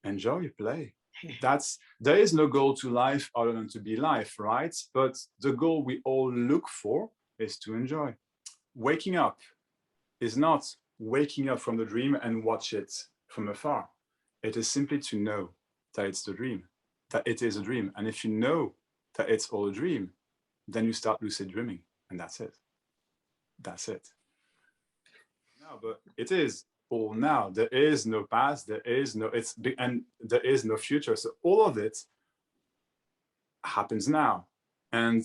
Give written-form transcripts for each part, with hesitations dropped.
enjoy, play. There is no goal to life other than to be life, right? But the goal we all look for is to enjoy. Waking up is not waking up from the dream and watch it from afar. It is simply to know that it's the dream, that it is a dream. And if you know that it's all a dream, then you start lucid dreaming, and that's it. That's it. No, but it is all now. There is no past. There is no and there is no future. So all of it happens now, and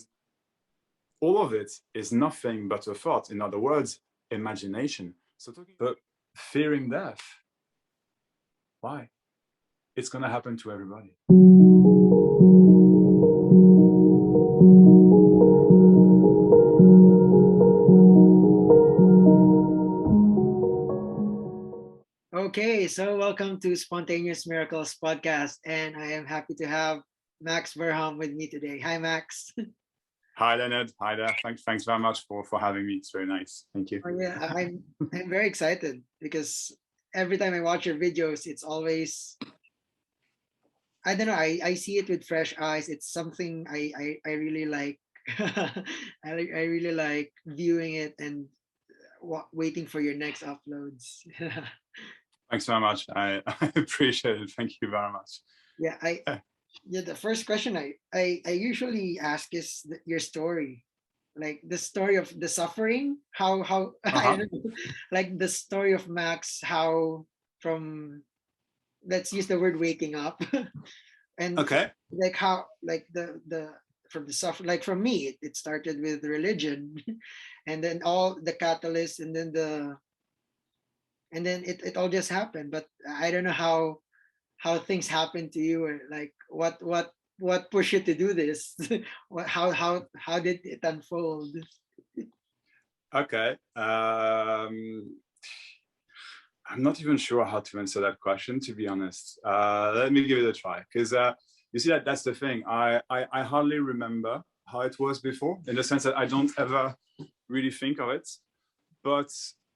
all of it is nothing but a thought. In other words, imagination. So but fearing death, why? It's gonna happen to everybody. Okay, so welcome to Spontaneous Miracles podcast, and I am happy to have Maxx Verhamme with me today. Hi, Max. Hi, Leonard. Hi there. Thanks very much for having me. It's very nice. Thank you. Oh yeah, I'm very excited because every time I watch your videos, it's always, I don't know, I see it with fresh eyes. It's something I really like. I really like viewing it and waiting for your next uploads. Thanks very much. I appreciate it. Thank you very much. Yeah, the first question I usually ask is your story, like the story of the suffering, how I don't know, like the story of Max, how from, let's use the word waking up, and okay, like how, like the from the suffer, like from me it started with religion, and then all the catalyst, and then it all just happened. But I don't know how things happen to you, or like what pushed you to do this. How did it unfold? okay. I'm not even sure how to answer that question, to be honest. Let me give it a try, because you see, that's the thing. I hardly remember how it was before, in the sense that I don't ever really think of it. But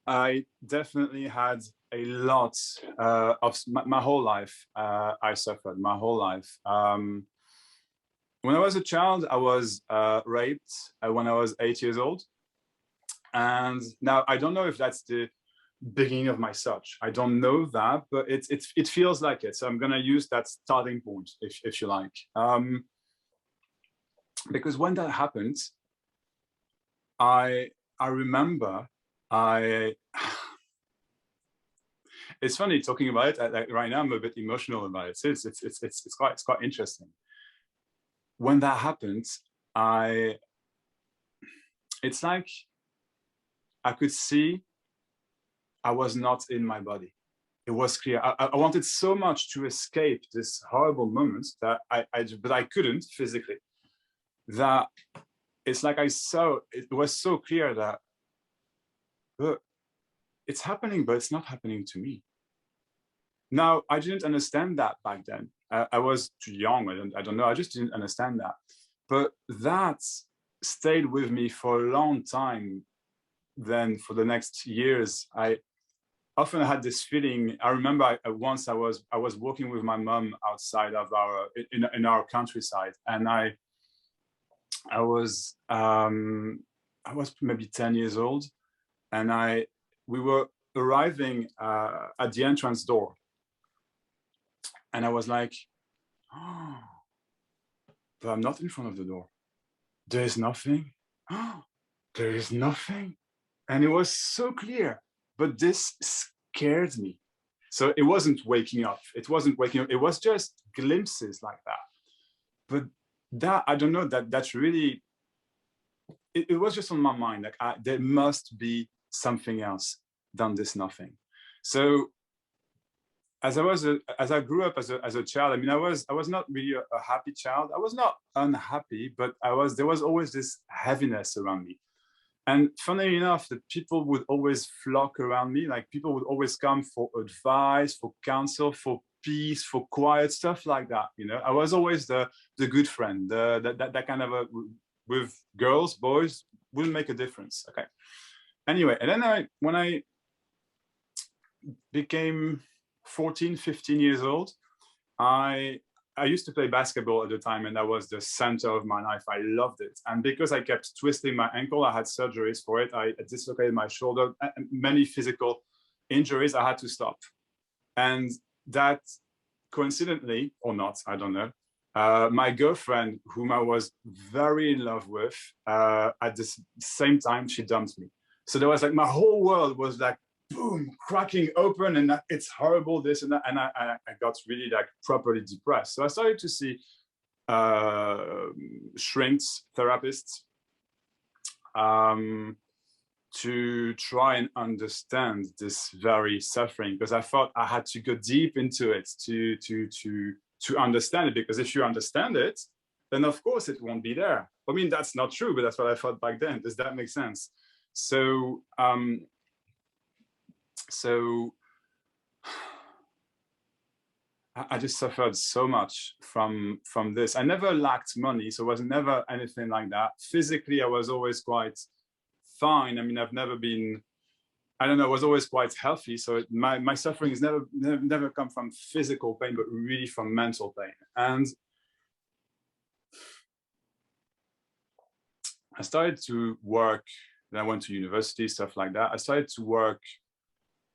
I definitely had a lot of my whole life. I suffered my whole life. When I was a child, I was raped when I was 8 years old. And now I don't know if that's the beginning of my search. I don't know that, but it feels like it. So I'm going to use that starting point, if you like. Because when that happened, I remember it's funny talking about it. Like right now, I'm a bit emotional about it. So it's quite interesting. When that happened, it's like I could see I was not in my body. It was clear. I wanted so much to escape this horrible moment that but I couldn't physically. That it's like I saw, it was so clear that it's happening, but it's not happening to me. Now, I didn't understand that back then. I was too young. I don't know. I just didn't understand that. But that stayed with me for a long time. Then for the next years, I often had this feeling. I remember once I was walking with my mom outside of in our countryside, and I was maybe 10 years old, and we were arriving at the entrance door, and I was like, oh, but I'm not in front of the door. There is nothing. Oh, there is nothing. And it was so clear, but this scared me. So it wasn't waking up. It wasn't waking up. It was just glimpses like that. But that, I don't know, that's really, it was just on my mind. Like there must be something else than this nothing. So as I grew up as a child, I mean, I was not really a happy child. I was not unhappy, but there was always this heaviness around me. And funnily enough, the people would always flock around me. Like people would always come for advice, for counsel, for peace, for quiet stuff like that. You know, I was always the good friend. That kind of with girls, boys wouldn't make a difference. Okay. Anyway, and then when I became 14, 15 years old, I used to play basketball at the time, and that was the center of my life. I loved it. And because I kept twisting my ankle, I had surgeries for it. I dislocated my shoulder, many physical injuries. I had to stop. And that, coincidentally or not, I don't know, my girlfriend, whom I was very in love with, at the same time, she dumped me. So there was like, my whole world was like, boom, cracking open, and it's horrible, this and that. And I got really like properly depressed. So I started to see shrinks, therapists, to try and understand this very suffering, because I thought I had to go deep into it to understand it, because if you understand it, then of course it won't be there. I mean, that's not true, but that's what I thought back then. Does that make sense? So I just suffered so much from this. I never lacked money, so it was never anything like that. Physically, I was always quite fine. I mean, I've never been, I don't know, I was always quite healthy. So my suffering has never come from physical pain, but really from mental pain. And I started to work, then I went to university, stuff like that. I started to work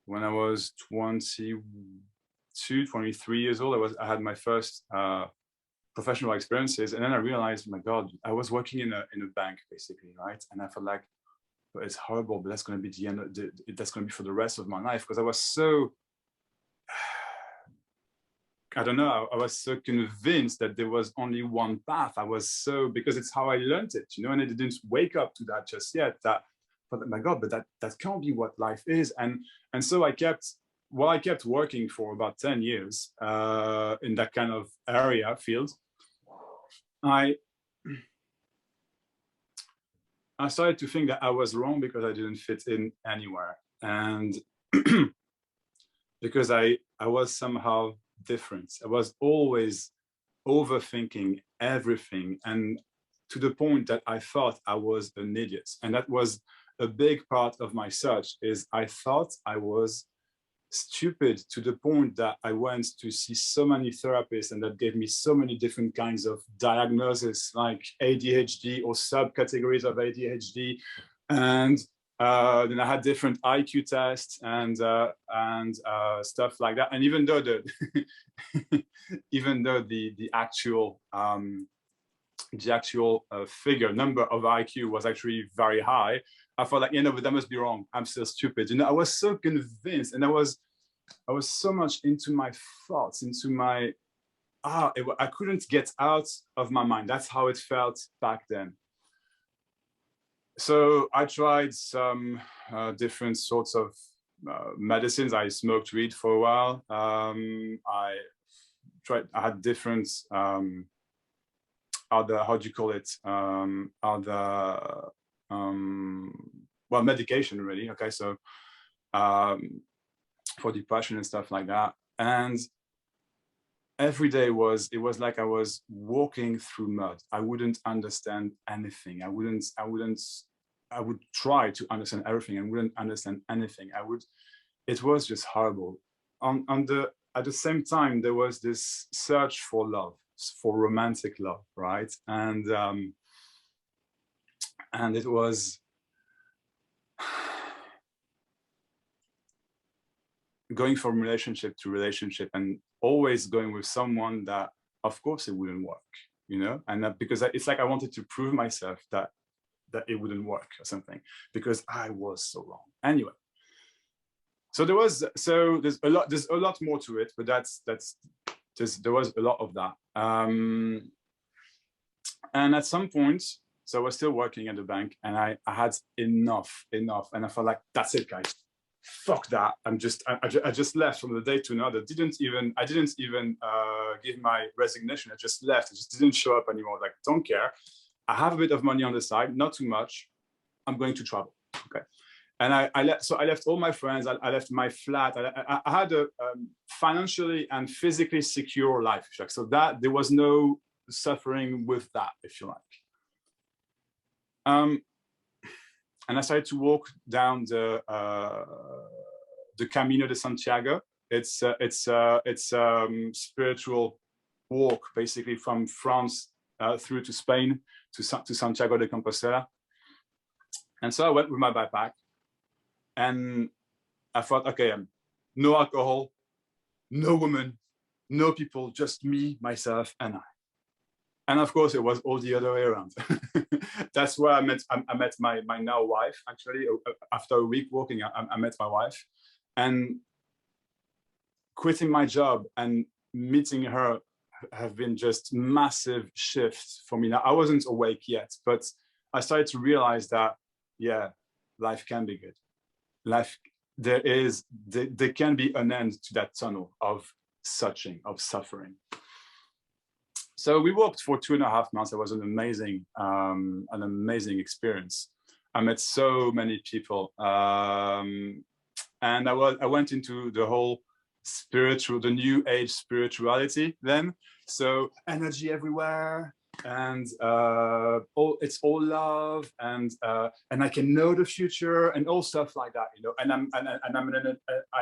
when I was 22, 23 years old. I had my first professional experiences, and then I realized, my God, I was working in a bank basically, right? And I felt like, but it's horrible, but that's going to be the end. That's going to be for the rest of my life, because I was so, I don't know, I was so convinced that there was only one path. I was so, because it's how I learned it, you know, and I didn't wake up to that just yet. That, but my God, but that can't be what life is. And so I kept working for about 10 years in that kind of area field. I started to think that I was wrong because I didn't fit in anywhere, and because I was somehow different. I was always overthinking everything, and to the point that I thought I was an idiot. And that was a big part of my search, is I thought I was stupid, to the point that I went to see so many therapists, and that gave me so many different kinds of diagnoses, like ADHD or subcategories of ADHD. And then I had different IQ tests and stuff like that. And even though the the actual figure number of IQ was actually very high, I felt like, but that must be wrong. I'm still stupid. I was so convinced, and I was so much into my thoughts, into my I couldn't get out of my mind. That's how it felt back then. So I tried some different sorts of medicines. I smoked weed for a while. I had different other, how do you call it? Well, medication really. Okay, so for depression and stuff like that. And every day it was like I was walking through mud. I wouldn't understand anything. I would try to understand everything and wouldn't understand anything. It was just horrible. At the same time, there was this search for love, for romantic love, right? And it was going from relationship to relationship, and always going with someone that, of course, it wouldn't work, and because it's like I wanted to prove myself that it wouldn't work or something, because I was so wrong. Anyway, so there's a lot more to it, but there was a lot of that. And at some point, so I was still working at the bank, and I had enough, and I felt like, that's it, guys. Fuck that. I just left from the day to another. I didn't even give my resignation. I just left. I just didn't show up anymore. Like, don't care. I have a bit of money on the side, not too much. I'm going to travel. Okay. And I left all my friends. I left my flat. I had a financially and physically secure life. So that there was no suffering with that, if you like. And I started to walk down the Camino de Santiago, It's spiritual walk, basically from France through to Spain to Santiago de Compostela. And so I went with my backpack, and I thought, okay, no alcohol, no woman, no people, just me, myself, and I. And of course, it was all the other way around. That's where I met my now wife. Actually, after a week walking, I met my wife, and quitting my job and meeting her have been just massive shifts for me. Now, I wasn't awake yet, but I started to realize that, yeah, life can be good. Life, there can be an end to that tunnel of suffering. So we walked for 2.5 months. It was an amazing experience. I met so many people, and I went into the whole the new age spirituality then. So energy everywhere, and it's all love, and I can know the future and all stuff like that, you know. And I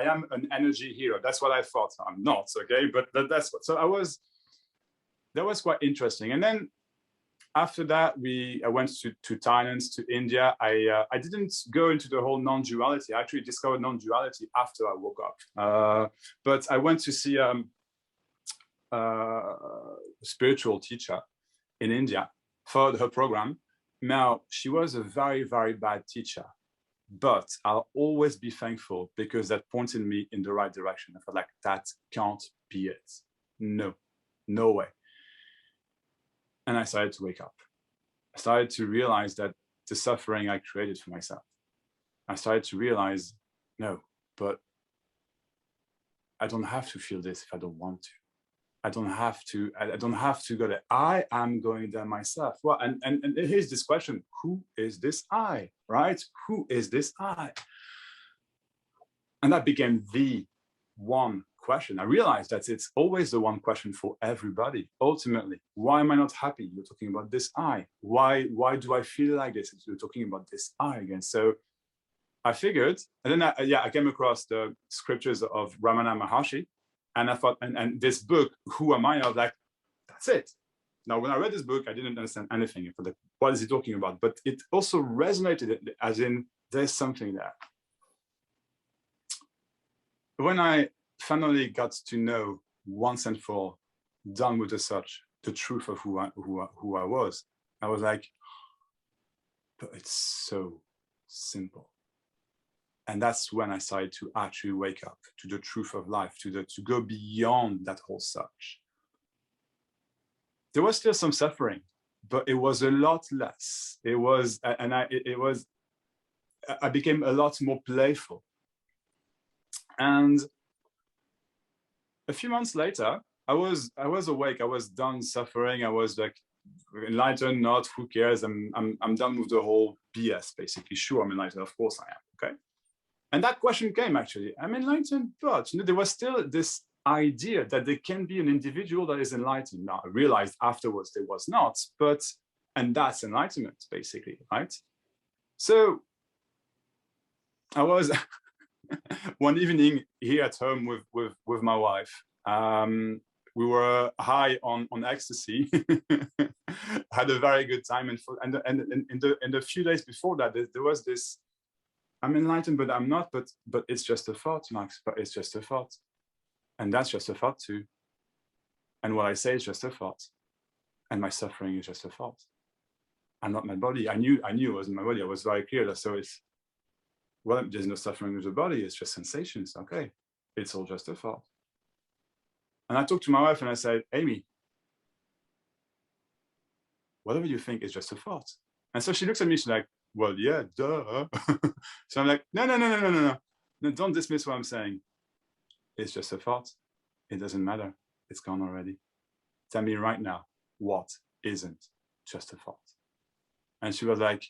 am an energy hero. That's what I thought. I'm not, okay, but that's what. So that was quite interesting. And then after that, I went to Thailand, to India. I didn't go into the whole non-duality. I actually discovered non-duality after I woke up. But I went to see a spiritual teacher in India for her program. Now, she was a very, very bad teacher, but I'll always be thankful because that pointed me in the right direction. I felt like that can't be it. No way. And I started to wake up. I started to realize that the suffering I created for myself. I started to realize, no, but I don't have to feel this if I don't want to. I don't have to go there. I am going there myself. Well, and here's this question: who is this I? Right? Who is this I? And that became the one question. I realized that it's always the one question for everybody. Ultimately, why am I not happy? You're talking about this I. Why do I feel like this? You're talking about this I again. So I figured, and then I came across the scriptures of Ramana Maharshi, and I thought, and this book, Who Am I? I was like, that's it. Now, when I read this book, I didn't understand anything. What is he talking about? But it also resonated, as in, there's something there. When I finally got to know once and for all, done with the search, the truth of who I was, I was like, but it's so simple. And that's when I started to actually wake up to the truth of life, to go beyond that whole search. There was still some suffering, but it was a lot less. I became a lot more playful. And a few months later, I was awake. I was done suffering. I was like enlightened, not, who cares? I'm done with the whole BS, basically. Sure, I'm enlightened. Of course I am. Okay. And that question came actually. I'm enlightened, but there was still this idea that there can be an individual that is enlightened. Now I realized afterwards there was not, and that's enlightenment, basically, right? So I was one evening here at home with my wife. We were high on ecstasy, had a very good time, and in the few days before that, there was this: I'm enlightened, but I'm not. But it's just a thought, Max. But it's just a thought, and that's just a thought too. And what I say is just a thought, and my suffering is just a thought. I'm not my body. I knew it wasn't my body. I was very clear that. So it's, well, there's no suffering with the body. It's just sensations. Okay, it's all just a thought. And I talked to my wife and I said, Amy, whatever you think is just a thought. And so she looks at me. She's like, well, yeah, duh. So I'm like, no, don't dismiss what I'm saying. It's just a thought. It doesn't matter. It's gone already. Tell me right now, what isn't just a thought? And she was like,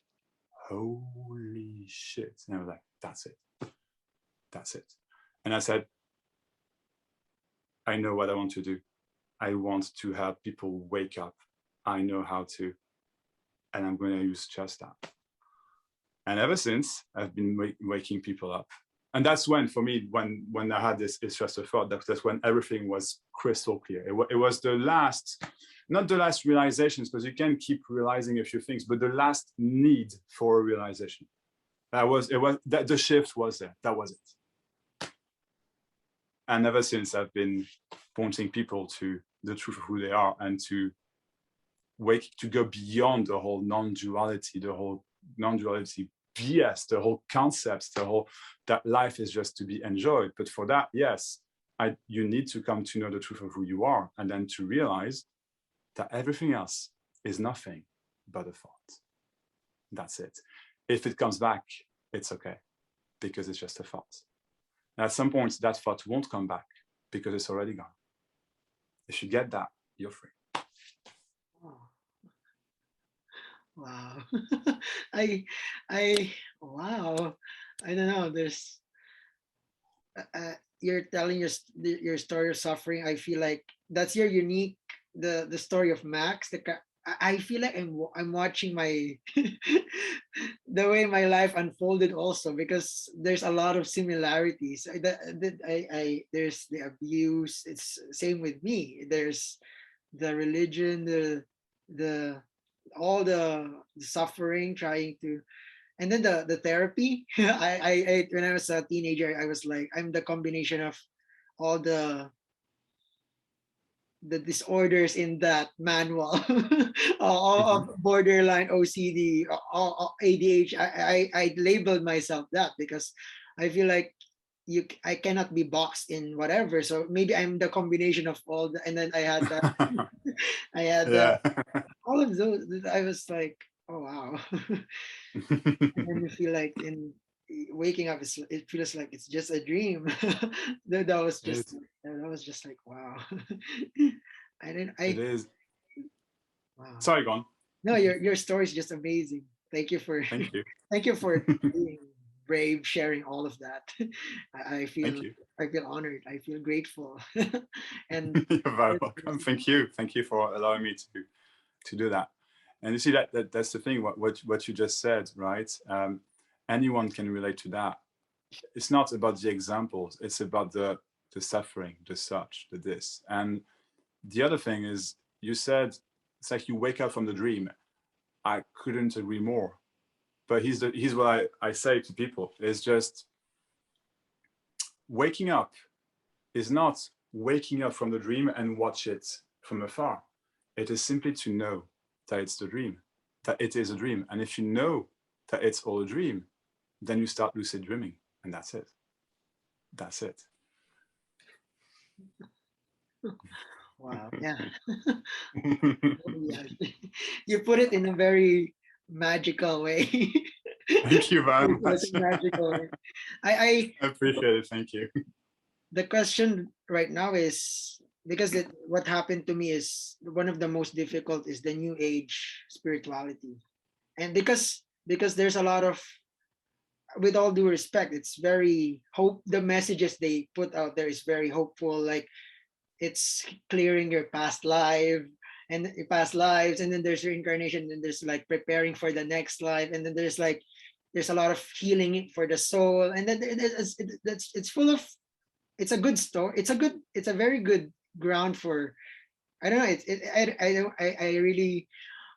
holy shit. And I was like, that's it. That's it. And I said, I know what I want to do. I want to help people wake up. I know how to. And I'm going to use just that. And ever since, I've been waking people up. And that's when, for me, when I had this, it's just a thought, that's when everything was crystal clear. It was the last, not the last realizations, because you can keep realizing a few things, but the last need for a realization. That the shift was there. That was it. And ever since, I've been pointing people to the truth of who they are, and to go beyond the whole non-duality BS, the whole concepts, that life is just to be enjoyed. But for that, yes, you need to come to know the truth of who you are, and then to realize that everything else is nothing but a thought. That's it. If it comes back, it's okay, because it's just a thought. And at some point, that thought won't come back because it's already gone. If you get that, you're free. Wow. Wow. I don't know. There's, you're telling your story of suffering. I feel like that's your unique, the story of Maxx. I feel like I'm watching my the way my life unfolded also, because there's a lot of similarities. There's the abuse. It's same with me. There's the religion, the all the suffering, trying to, and then the therapy. I when I was a teenager, I was like, I'm the combination of all the disorders in that manual, all of borderline OCD, all ADHD. I labeled myself that because I feel like I cannot be boxed in whatever. So maybe I'm the combination of all the, and then I had that. I had Yeah. all of those. I was like, oh wow. And then you feel like in waking up, it feels like it's just a dream. That was just like wow. It is. Wow. Sorry, go on. No, your story is just amazing. Thank you for Thank you. thank you for being brave, sharing all of that. I Thank feel you. honored. I feel grateful. And You're very welcome. Thank you. Thank you for allowing me to do that. And you see that's the thing. What you just said, right? Anyone can relate to that. It's not about the examples. It's about the suffering, the such, the this. And the other thing is, you said it's like you wake up from the dream. I couldn't agree more. But here's what I say to people: is just waking up is not waking up from the dream and watch it from afar. It is simply to know that it's the dream, that it is a dream. And if you know that it's all a dream, then you start lucid dreaming, and that's it. That's it. wow, yeah. Yeah. You put it in a very magical way. Thank you very It was much. a magical way. I I appreciate it. Thank you. the question right now is, because what happened to me is one of the most difficult is the new age spirituality. And because there's a lot of, with all due respect, it's very hope, the messages they put out there is very hopeful, like it's clearing your past lives, and then there's reincarnation, and there's like preparing for the next life, and then there's like there's a lot of healing for the soul, and then it's full of, it's a good story, it's a very good ground for, I don't know, I really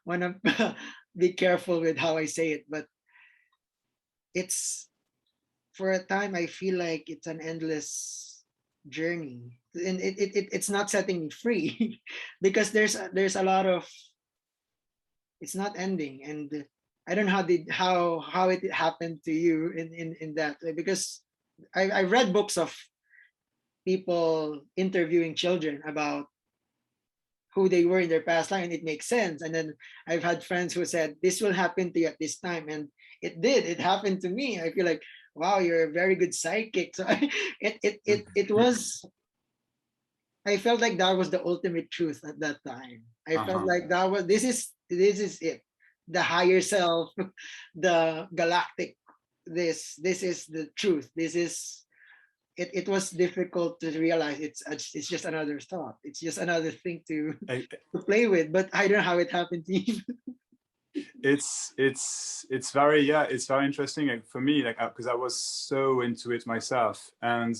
want to be careful with how I say it, but it's, for a time I feel like it's an endless journey, and it's not setting me free because there's a lot of, it's not ending, and I don't know how it happened to you in that way, because I read books of people interviewing children about who they were in their past life, and it makes sense. And then I've had friends who said this will happen to you at this time, and it happened to me. I feel like, wow, you're a very good psychic. So it was, I felt like that was the ultimate truth at that time. I felt like that was, this is it, the higher self, the galactic, this is the truth. This is it. It was difficult to realize it's just another thought. It's just another thing to play with. But I don't know how it happened to you. it's very, yeah, it's very interesting, like, for me, like, because I was so into it myself, and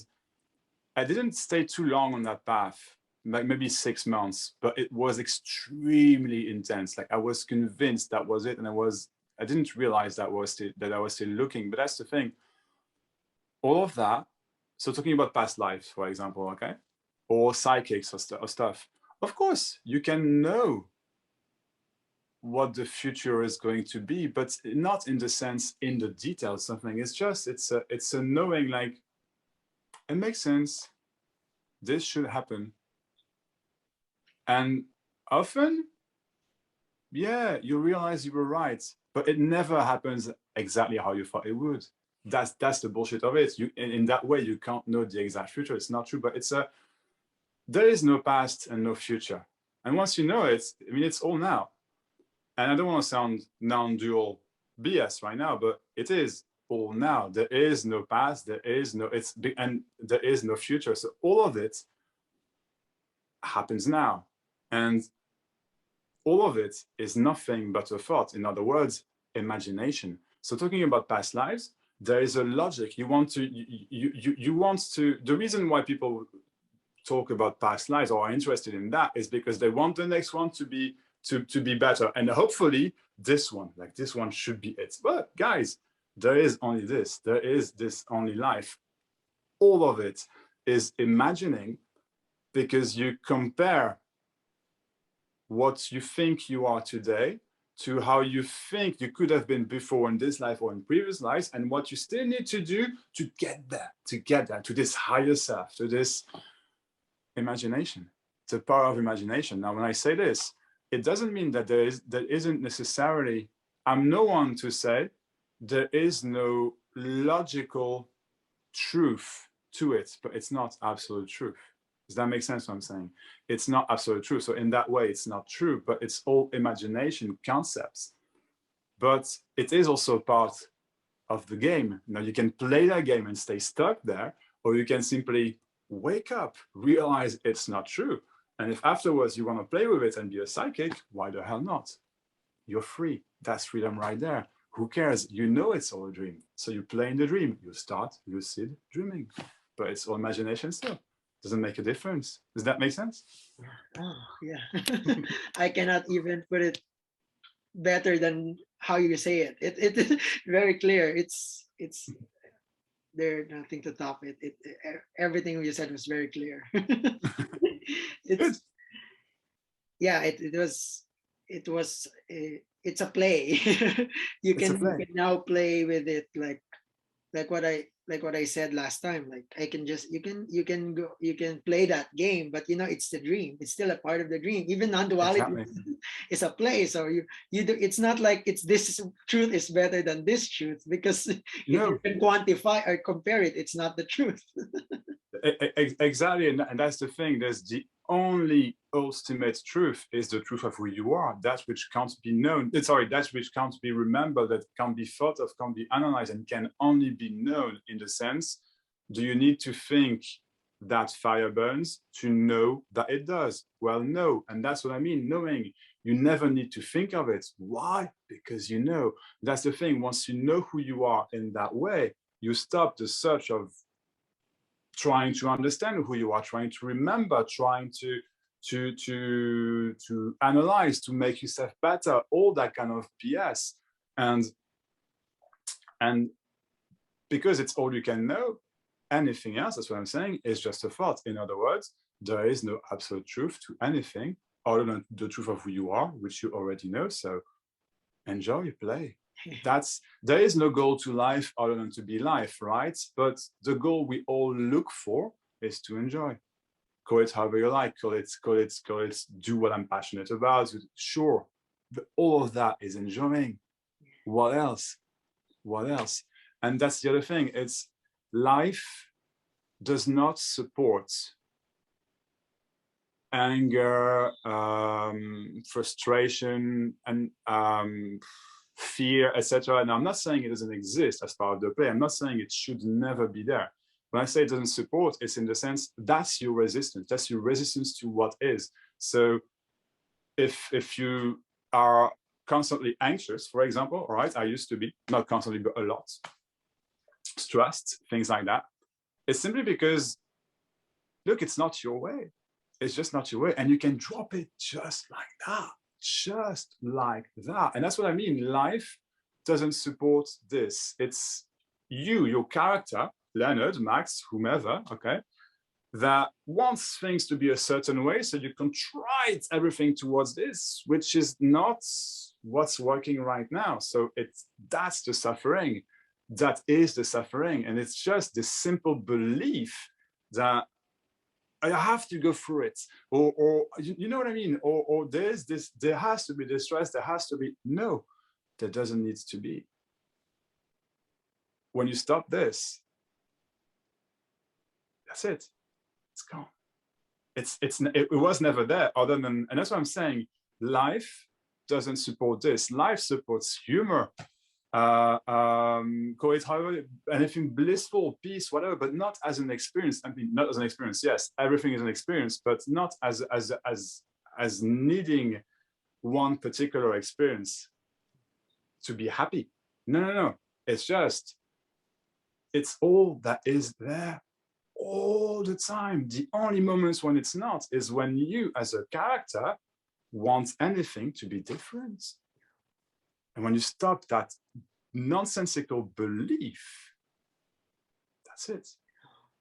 I didn't stay too long on that path, like maybe 6 months, but it was extremely intense. Like, I was convinced that was it, and I didn't realize that I was still looking. But that's the thing. All of that. So talking about past lives, for example, okay, or psychics or stuff. Of course, you can know what the future is going to be, but not in the sense in the details. Something. It's a knowing, like, it makes sense. This should happen. And often, yeah, you realize you were right, but it never happens exactly how you thought it would. That's the bullshit of it. In that way, you can't know the exact future. It's not true, but there is no past and no future. And once you know it, I mean, it's all now. And I don't want to sound non-dual BS right now, but it is all now. There is no past. And there is no future. So all of it happens now, and all of it is nothing but a thought. In other words, imagination. So talking about past lives, there is a logic. You want to. The reason why people talk about past lives or are interested in that is because they want the next one to be better, and hopefully this one should be it. But guys, there is only this. There is this only life. All of it is imagining, because you compare what you think you are today to how you think you could have been before in this life or in previous lives, and what you still need to do to get there, to this higher self, to this imagination, the power of imagination. Now, when I say this, it doesn't mean that there isn't necessarily, I'm no one to say there is no logical truth to it, but it's not absolute truth. Does that make sense what I'm saying? It's not absolute truth. So in that way, it's not true, but it's all imagination concepts. But it is also part of the game. Now, you can play that game and stay stuck there, or you can simply wake up, realize it's not true. And if afterwards you want to play with it and be a psychic, why the hell not? You're free. That's freedom right there. Who cares? You know it's all a dream. So you play in the dream. You start lucid dreaming. But it's all imagination still. Doesn't make a difference. Does that make sense? Oh, yeah. I cannot even put it better than how you say it. It is very clear. It's there's nothing to top it. Everything you said was very clear. Good. It's yeah. It was it's a play. It's a You play. can now play with it like what I said last time. Like I can just you can play that game, but you know it's the dream. It's still a part of the dream. Even non-duality Exactly. is a play. So you do. It's not like it's this truth is better than this truth, because if you No, can quantify or compare it, it's not the truth. exactly. And that's the thing. There's the only ultimate truth is the truth of who you are. That which can't be known. Sorry, that which can't be remembered, that can't be thought of, can't be analyzed, and can only be known in the sense, do you need to think that fire burns to know that it does? Well, no. And that's what I mean, knowing. You never need to think of it. Why? Because you know. That's the thing. Once you know who you are in that way, you stop the search of trying to understand who you are, trying to remember, trying to analyze, to make yourself better, all that kind of BS. And because it's all you can know, anything else, that's what I'm saying, is just a thought. In other words, there is no absolute truth to anything other than the truth of who you are, which you already know. So enjoy, play. There is no goal to life other than to be life, right? But the goal we all look for is to enjoy. Call it however you like. Call it. Do what I'm passionate about. Sure, but all of that is enjoying. What else? What else? And that's the other thing. It's life does not support anger, frustration, and fear, etc. And I'm not saying it doesn't exist as part of the play. I'm not saying it should never be there. When I say it doesn't support, it's in the sense that's your resistance. That's your resistance to what is. So if you are constantly anxious, for example, all right, I used to be, not constantly, but a lot, stressed, things like that, it's simply because, look, it's not your way. It's just not your way. And you can drop it just like that, just like that. And that's what I mean. Life doesn't support this. It's you, your character, Leonard, Max, whomever, okay, that wants things to be a certain way. So you contrite everything towards this, which is not what's working right now. So that's the suffering. That is the suffering. And it's just this simple belief that I have to go through it, or you know what I mean, or there's this, there has to be this stress, there has to be, no, there doesn't need to be. When you stop this, that's it, it's gone. It was never there, other than, and that's what I'm saying, life doesn't support this. Life supports humor, call it however, anything blissful, peace, whatever, but not as an experience. I mean, not as an experience. Yes, everything is an experience, but not as needing one particular experience to be happy. No. It's just, it's all that is there all the time. The only moments when it's not is when you, as a character, want anything to be different. And when you stop that nonsensical belief, that's it.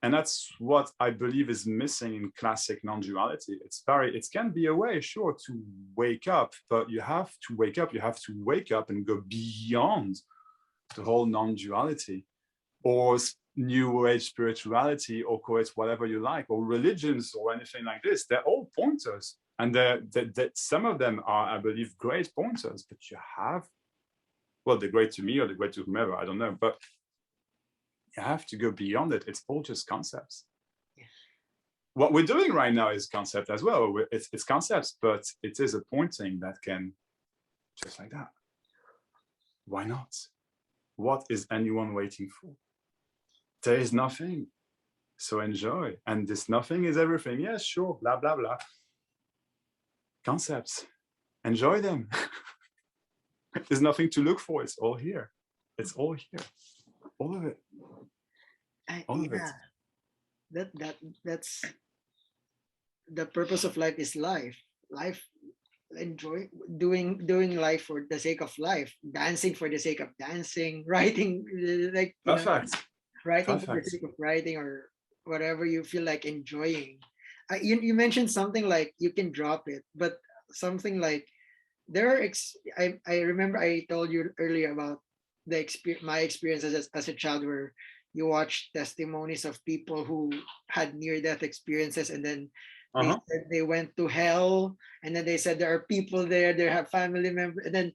And that's what I believe is missing in classic non-duality. It can be a way, sure, to wake up, but you have to wake up and go beyond the whole non-duality, or new age spirituality, or call it whatever you like, or religions, or anything like this. They're all pointers. And some of them are, I believe, great pointers, but you have, well, they're great to me or they're great to whomever, I don't know, but you have to go beyond it. It's all just concepts. Yeah. What we're doing right now is concept as well. It's concepts, but it is a pointing that can, just like that. Why not? What is anyone waiting for? There is nothing. So enjoy. And this nothing is everything. Yes, sure, blah, blah, blah. Concepts. Enjoy them. There's nothing to look for. It's all here. It's all here. All of it. All of it. That's the purpose of life. Is life. Enjoy doing life for the sake of life, dancing for the sake of dancing, writing, like writing for the sake of writing, or whatever you feel like enjoying. You mentioned something like you can drop it, but something like I remember I told you earlier about my experiences as a child, where you watch testimonies of people who had near-death experiences, and then they said they went to hell, and then they said there are people there, they have family members, and then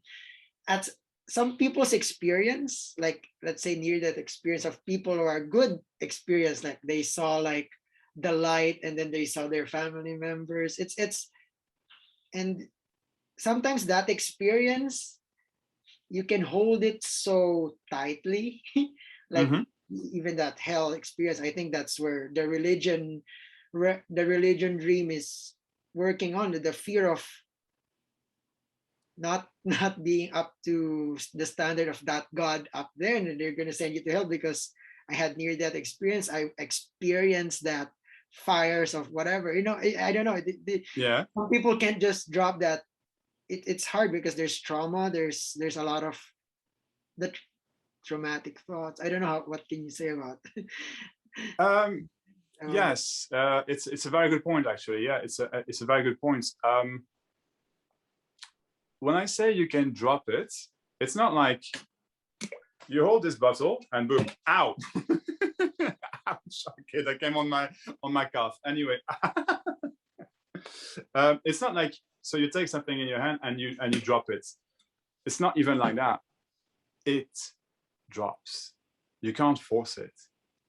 at some people's experience, like let's say near-death experience of people who are good experience, like they saw like the light, and then they saw their family members. And sometimes that experience, you can hold it so tightly, like even that hell experience. I think that's where the religion dream is working on, the fear of not being up to the standard of that God up there, and they're going to send you to hell because I had near death experience. I experienced that fires of whatever, I don't know. Yeah. Some people can't just drop that. It's hard because there's trauma. There's a lot of the traumatic thoughts. I don't know what can you say about yes, it's a very good point, actually. Yeah, it's a very good point. When I say you can drop it, it's not like you hold this bottle and boom, ow. Ouch, okay, that came on my calf. Anyway, it's not like, so you take something in your hand and you drop it. It's not even like that. It drops. You can't force it.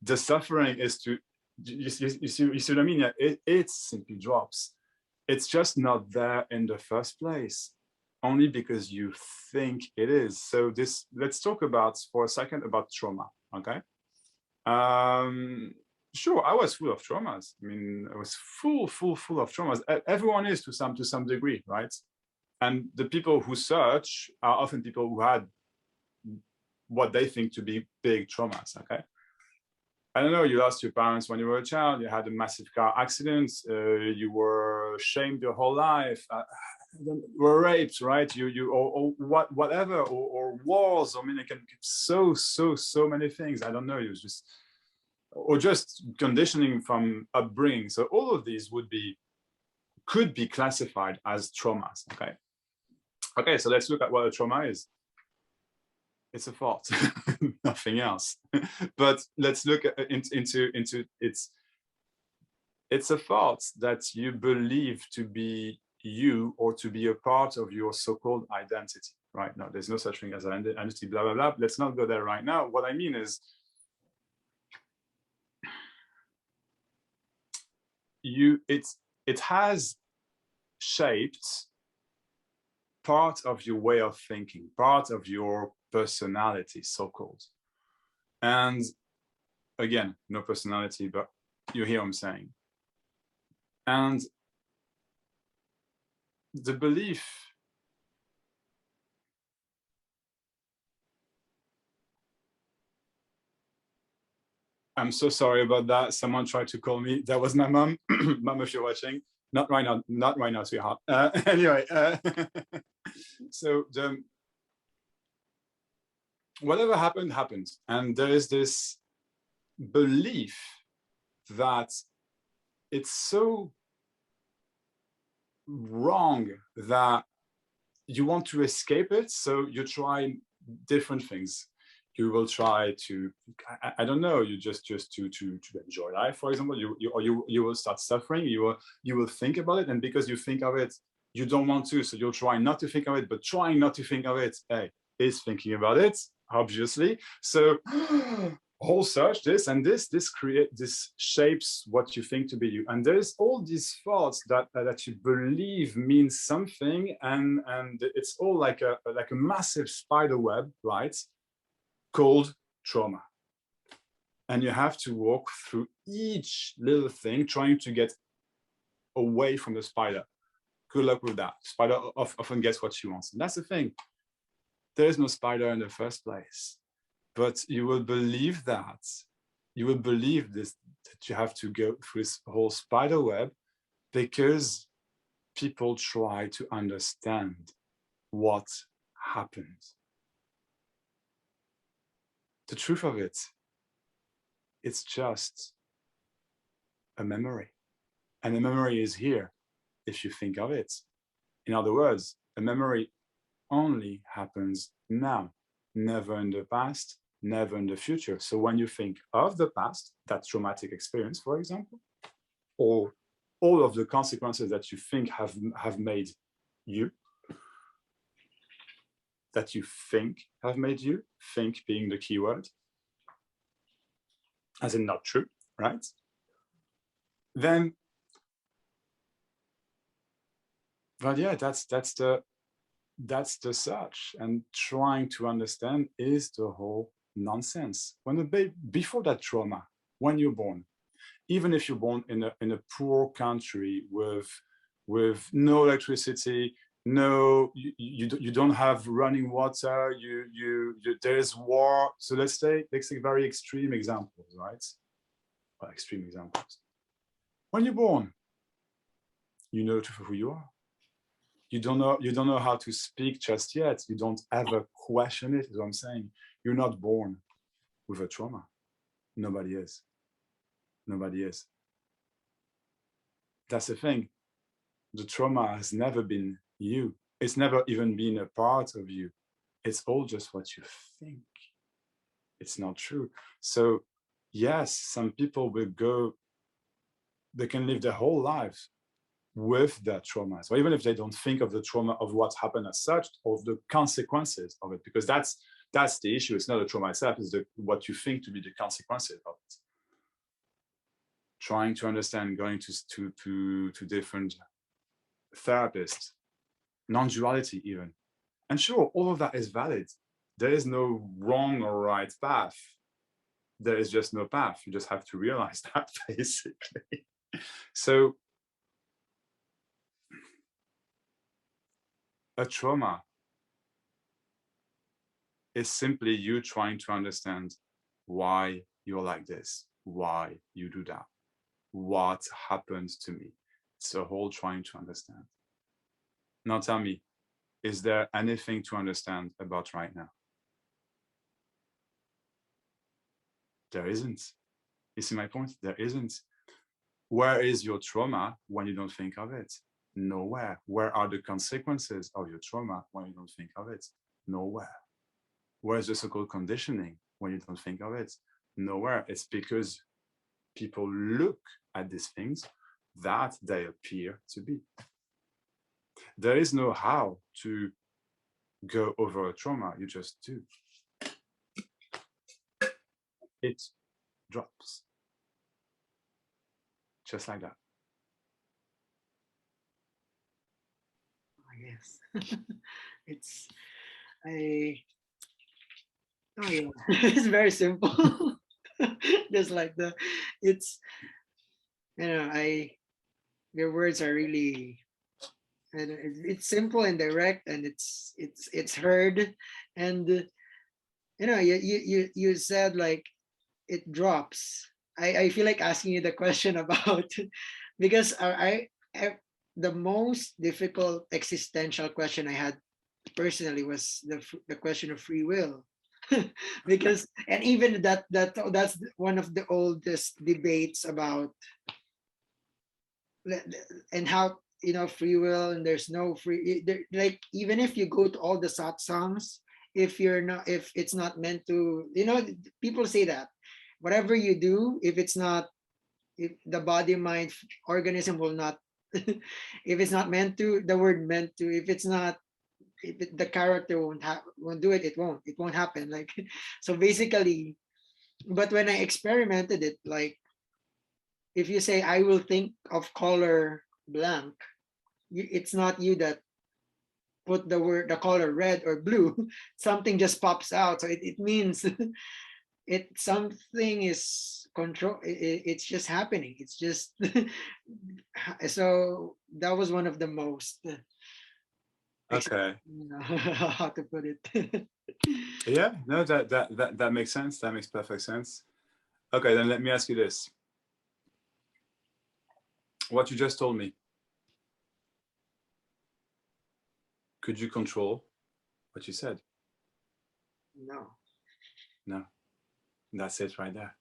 The suffering is to, you see what I mean? Yeah, it simply drops. It's just not there in the first place, only because you think it is. So let's talk for a second about trauma, okay? Sure, I was full of traumas. I mean, I was full of traumas. Everyone is to some degree, right? And the people who search are often people who had what they think to be big traumas, okay? I don't know, you lost your parents when you were a child, you had a massive car accident, you were shamed your whole life, you were raped, right? Or whatever, or wars. I mean, it can be so many things. I don't know, you just, or just conditioning from upbringing. So all of these could be classified as traumas, okay? Okay, so let's look at what a trauma is. It's a thought, nothing else. But let's look into it's a thought that you believe to be you or to be a part of your so-called identity, right? No, there's no such thing as identity, blah, blah, blah. Let's not go there right now. What I mean is it has shaped part of your way of thinking, part of your personality, so-called. And again, no personality, but you hear what I'm saying. And the belief I'm so sorry about that. Someone tried to call me. That was my mom. Mom, if you're watching, not right now, sweetheart. Anyway, so whatever happened. And there is this belief that it's so wrong that you want to escape it. So you try different things. You will try to, I don't know, you just to enjoy life, for example. You will start suffering. You will think about it, and because you think of it, you don't want to. So you'll try not to think of it. But trying not to think of it, hey, is thinking about it, obviously. So whole search this and this shapes what you think to be you. And there's all these thoughts that you believe means something, and it's all like a massive spider web, right? Called trauma. And you have to walk through each little thing trying to get away from the spider. Good luck with that. Spider often gets what she wants. And that's the thing. There is no spider in the first place. But you will believe that. You will believe this, that you have to go through this whole spider web because people try to understand what happened. The truth of it, it's just a memory. And a memory is here if you think of it. In other words, a memory only happens now, never in the past, never in the future. So when you think of the past, that traumatic experience, for example, or all of the consequences that you think have made you, that you think have made you, think being the key word, as in not true, right? Then, but yeah, that's the search, and trying to understand is the whole nonsense. When the baby, before that trauma, when you're born, even if you're born in a poor country with no electricity, you don't have running water, there's war. So let's take very extreme examples, right? Well, extreme examples. When you're born, you know who you are. You don't know how to speak just yet. You don't ever question it, is what I'm saying. You're not born with a trauma. Nobody is. Nobody is. That's the thing. The trauma has never been you. It's never even been a part of you. It's all just what you think. It's not true. So yes, some people they can live their whole lives with their traumas, or even if they don't think of the trauma of what happened as such, of the consequences of it, because that's the issue. It's not the trauma itself, it's what you think to be the consequences of it. Trying to understand, going to different therapists, non-duality even. And sure, all of that is valid. There is no wrong or right path. There is just no path. You just have to realize that, basically. So A trauma is simply you trying to understand why you're like this, why you do that, what happened to me. It's a whole trying to understand. Now tell me, is there anything to understand about right now? There isn't. You see my point? There isn't. Where is your trauma when you don't think of it? Nowhere. Where are the consequences of your trauma when you don't think of it? Nowhere. Where's the so-called conditioning when you don't think of it? Nowhere. It's because people look at these things that they appear to be. There is no how to go over a trauma. You just do. It drops. Just like that. Yes. It's oh yeah. It's very simple. Just like it's your words are really, and it's simple and direct, and it's heard, and you said like it drops. I feel like asking you the question about because I the most difficult existential question I had personally was the question of free will. Because and even that's one of the oldest debates about and how free will, and there's no free like even if you go to all the satsangs, if it's not meant to, people say that whatever you do, if the body mind organism will not if it's not meant to, the word meant to, if it's not, the character won't do it, it won't happen, like so basically. But when I experimented it, like if you say I will think of color blank, it's not you that put the color red or blue. Something just pops out, so it means it something is control, it's just happening, it's just so that was one of the most Okay. how to put it. Yeah, no, that makes sense. That makes perfect sense. Okay, then let me ask you this. What you just told me, could you control what you said? No. No. That's it right there.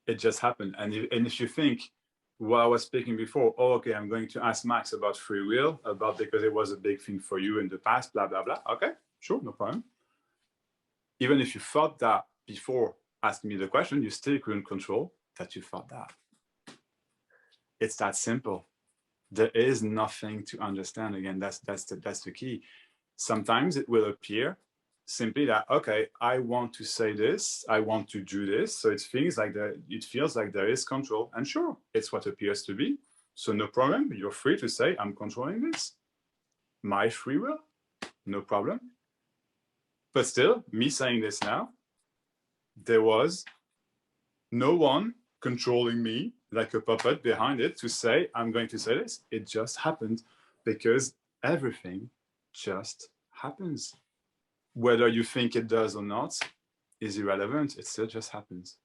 It just happened. And if you think what I was speaking before, oh, okay, I'm going to ask Max about free will, because it was a big thing for you in the past, blah, blah, blah. Okay, sure, no problem. Even if you thought that before asking me the question, you still couldn't control that you thought that. It's that simple. There is nothing to understand. Again, that's the key. Sometimes it will appear simply that, okay, I want to say this, I want to do this, so it feels like there is control, and sure, it's what appears to be, so no problem, you're free to say I'm controlling this, my free will, no problem. But still, me saying this now, there was no one controlling me like a puppet behind it to say I'm going to say this. It just happened, because everything just happens. Whether you think it does or not is irrelevant. It still just happens.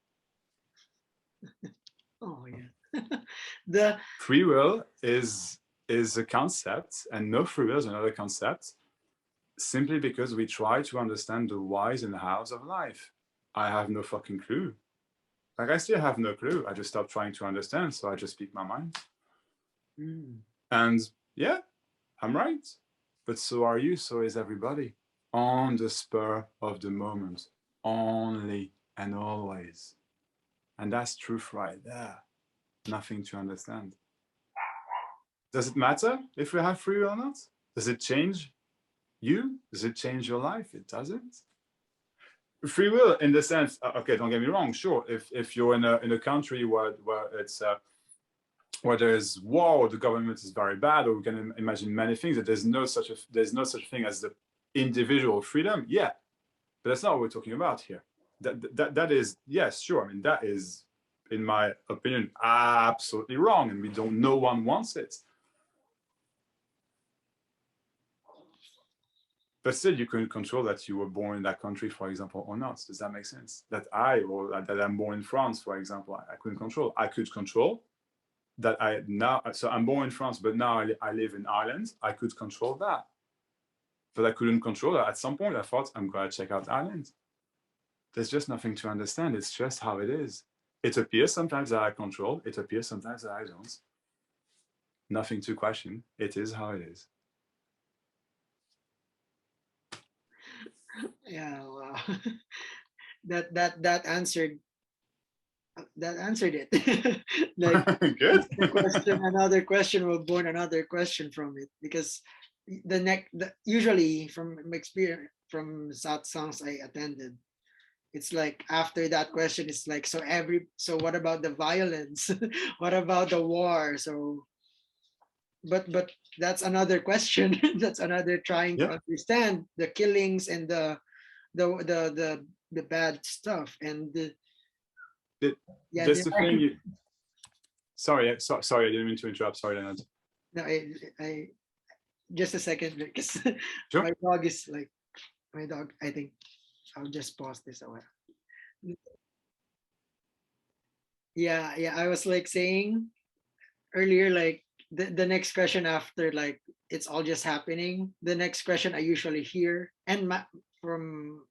Oh yeah. The free will is a concept, and no free will is another concept, simply because we try to understand the whys and hows of life. I have no fucking clue. Like, I still have no clue. I just stopped trying to understand, so I just speak my mind. And yeah, I'm right. But so are you, so is everybody. On the spur of the moment, only and always. And that's truth right there. Nothing to understand. Does it matter if we have free will or not? Does it change you? Does it change your life? It doesn't. Free will, in the sense, okay, don't get me wrong. Sure, if you're in a country where it's where there's war, the government is very bad, or we can imagine many things, that there's no such thing as the individual freedom. Yeah, but that's not what we're talking about here. That is, yes, sure. I mean, that is, in my opinion, absolutely wrong, and no one wants it. But still, you couldn't control that you were born in that country, for example, or not. Does that make sense? That that I'm born in France, for example, I couldn't control. I could control that so I'm born in France, but now I live in Ireland. I could control that. But I couldn't control that. At some point, I thought, I'm going to check out Ireland. There's just nothing to understand. It's just how it is. It appears sometimes that I control. It appears sometimes that I don't. Nothing to question. It is how it is. Yeah, wow. That answered it. Like Good. the question, another question will born another question from it, because usually from my experience from satsangs I attended, it's like after that question it's like, so what about the violence? What about the war? So but that's another question. That's another trying Yeah. to understand the killings and the bad stuff. And yeah, That's the thing. Sorry, I didn't mean to interrupt. Sorry, Leonard. no, I just a second, because Sure. my dog is like, my dog, I think I'll just pause this a while. Yeah, I was like saying earlier, like the next question after, like, it's all just happening, the next question I usually hear and from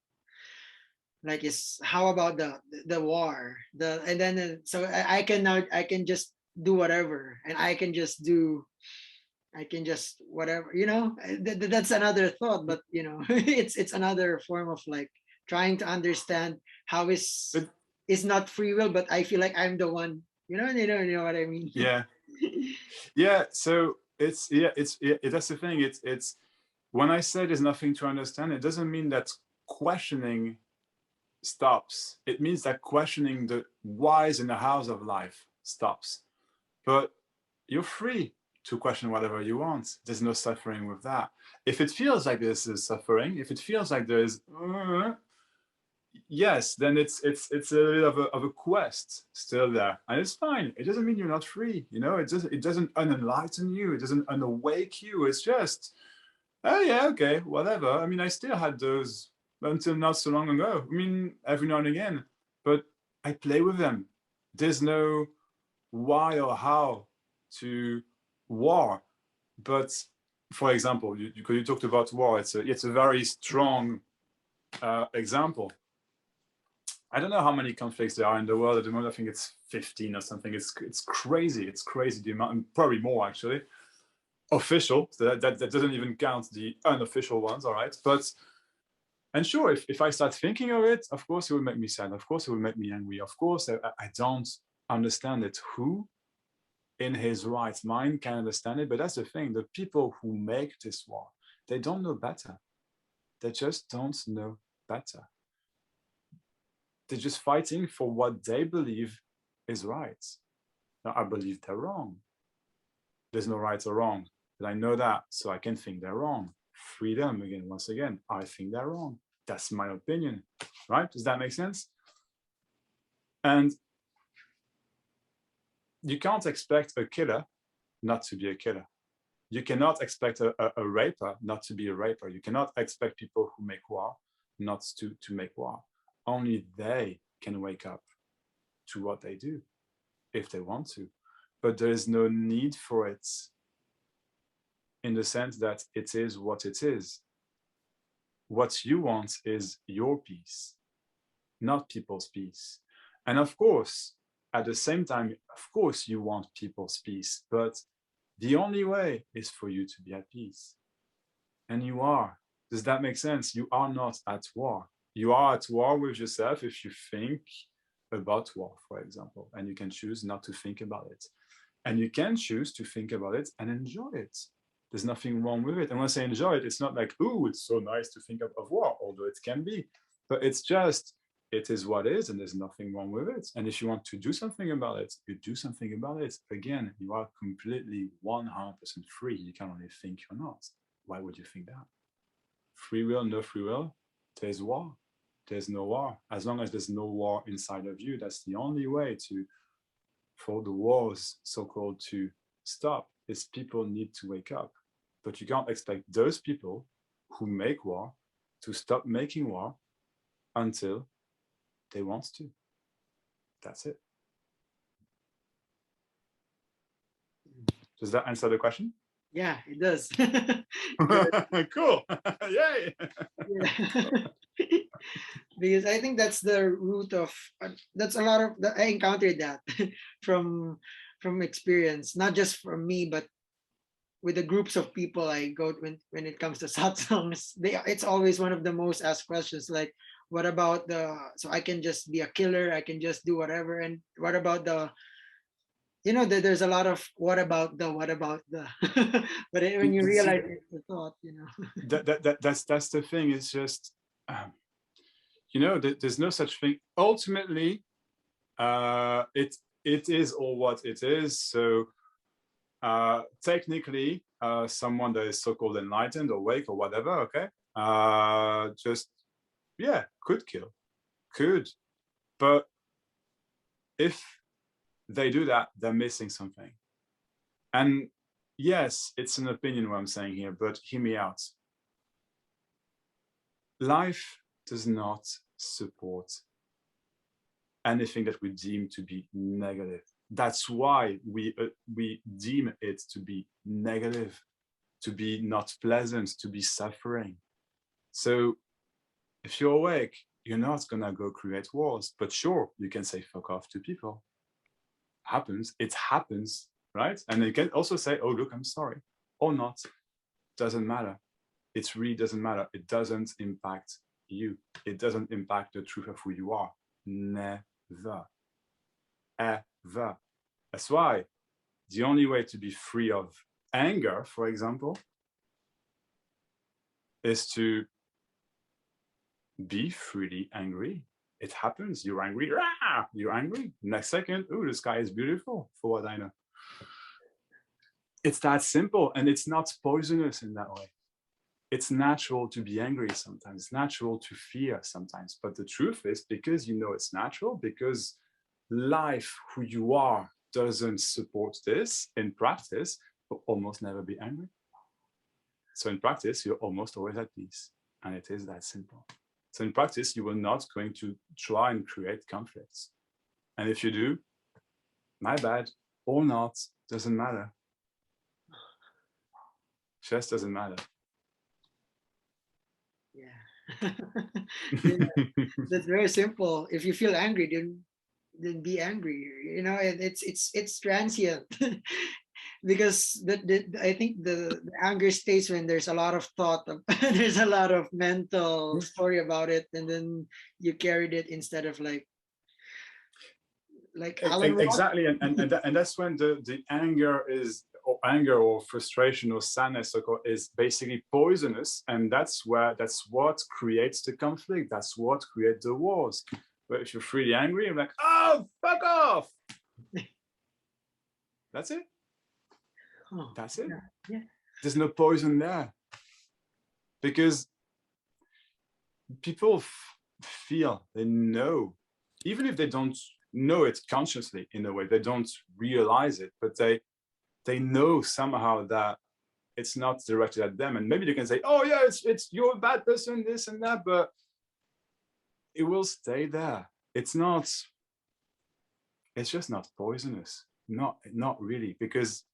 like is, how about the war, and then so I can now, I can just do whatever, and I can just whatever, that's another thought, but it's another form of like trying to understand how But is not free will, but I feel like I'm the one, you know what I mean. yeah, yeah. So it's that's the thing. It's when I say there's nothing to understand, it doesn't mean that questioning stops. It means that questioning the whys in the house of life stops. But you're free to question whatever you want. There's no suffering with that. If it feels like this is suffering, if it feels like there's yes, then it's a little bit of a quest still there, and it's fine. It doesn't mean you're not free. It doesn't unenlighten you. It doesn't unawake you. It's just, oh yeah, okay, whatever. I mean, I still had those until not so long ago. I mean, every now and again, but I play with them. There's no why or how to war. But for example, you talked about war. It's a very strong example. I don't know how many conflicts there are in the world at the moment. I think it's 15 or something. It's crazy. It's crazy the amount, probably more actually. Official, so that doesn't even count the unofficial ones, all right? But, and sure, if I start thinking of it, of course it will make me sad. Of course it will make me angry. Of course I don't understand it. Who in his right mind can understand it? But that's the thing. The people who make this war, they don't know better. They just don't know better. They're just fighting for what they believe is right. Now, I believe they're wrong. There's no right or wrong, but I know that, so I can think they're wrong. Freedom, again, once again, I think they're wrong. That's my opinion, right? Does that make sense? And you can't expect a killer not to be a killer. You cannot expect a raper not to be a raper. You cannot expect people who make war not to make war. Only they can wake up to what they do if they want to. But there is no need for it, in the sense that it is what it is. What you want is your peace, not people's peace. And of course, at the same time, of course, you want people's peace, but the only way is for you to be at peace. And you are. Does that make sense? You are not at war. You are at war with yourself if you think about war, for example, and you can choose not to think about it. And you can choose to think about it and enjoy it. There's nothing wrong with it. And when I say enjoy it, it's not like, ooh, it's so nice to think of war, although it can be. But it's just, it is what it is, and there's nothing wrong with it. And if you want to do something about it, you do something about it. Again, you are completely 100% free. You can only think you're not. Why would you think that? Free will, no free will, there's war. There's no war. As long as there's no war inside of you, that's the only way for the wars, so-called, to stop, is people need to wake up. But you can't expect those people who make war to stop making war until they want to. That's it. Does that answer the question? Yeah, it does. Cool. Yay. Yeah. Because I think that's the root of that's a lot of I encountered that from experience, not just from me, but with the groups of people I go when it comes to satsangs. It's always one of the most asked questions, like, what about the, so I can just be a killer, I can just do whatever, and what about the, there's a lot of what about the but when you realize it's the thought, that's the thing. It's just there's no such thing. Ultimately, it is all what it is. So technically, someone that is so-called enlightened or awake or whatever, okay, just could kill, could, but if they do that, they're missing something. And yes, it's an opinion what I'm saying here, but hear me out. Life does not support anything that we deem to be negative. That's why we deem it to be negative, to be not pleasant, to be suffering. So if you're awake, you're not gonna go create wars, but sure, you can say fuck off to people. It happens, right? And you can also say, oh, look, I'm sorry, or not. Doesn't matter. It really doesn't matter. It doesn't impact you. It doesn't impact the truth of who you are. Never. Ever. That's why the only way to be free of anger, for example, is to be freely angry. It happens. You're angry. Rah! You're angry. Next second, oh, the sky is beautiful, for what I know. It's that simple, and it's not poisonous in that way. It's natural to be angry sometimes. It's natural to fear sometimes. But the truth is, because it's natural, because life, who you are, doesn't support this, in practice, you'll almost never be angry. So in practice, you're almost always at peace. And it is that simple. So in practice, you are not going to try and create conflicts. And if you do, my bad, or not, doesn't matter. Just doesn't matter. Yeah. That's very simple. If you feel angry, then be angry. It's transient. Because I think the anger stays when there's a lot of thought there's a lot of mental story about it, and then you carried it instead of like Alan exactly. And that's when the anger or frustration or sadness is basically poisonous, and that's what creates the conflict. That's what creates the wars. But if you're freely angry, I'm like, oh, fuck off. That's it. That's it. Yeah. There's no poison there, because people feel, they know, even if they don't know it consciously, in a way, they don't realize it, but they know somehow that it's not directed at them. And maybe they can say, oh yeah, it's you're a bad person, this and that, but it will stay there. It's just not poisonous. Not really, because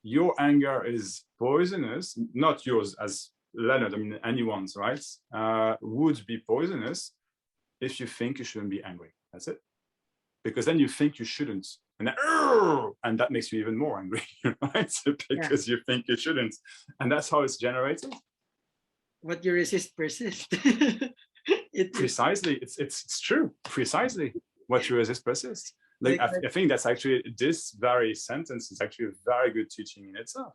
your anger is poisonous, not yours as Leonard, I mean anyone's, right? Would be poisonous if you think you shouldn't be angry. That's it. Because then you think you shouldn't, and that makes you even more angry, right? Because you think you shouldn't, and that's how it's generated. What you resist persists. Precisely, it's true. Precisely, what you resist persists. Like I think that's actually, this very sentence is actually a very good teaching in itself.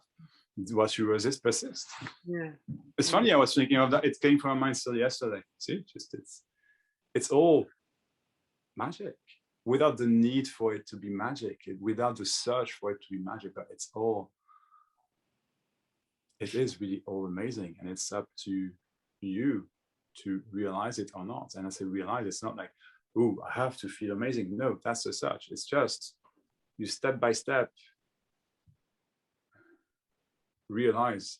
What you resist persists. Yeah. It's funny. I was thinking of that. It came from my mind still yesterday. See, just it's all magic, without the need for it to be magic, without the search for it to be magic. But it is really all amazing, and it's up to you to realize it or not. And I say realize, it's not like, oh, I have to feel amazing. No, that's the search. It's just you step by step realize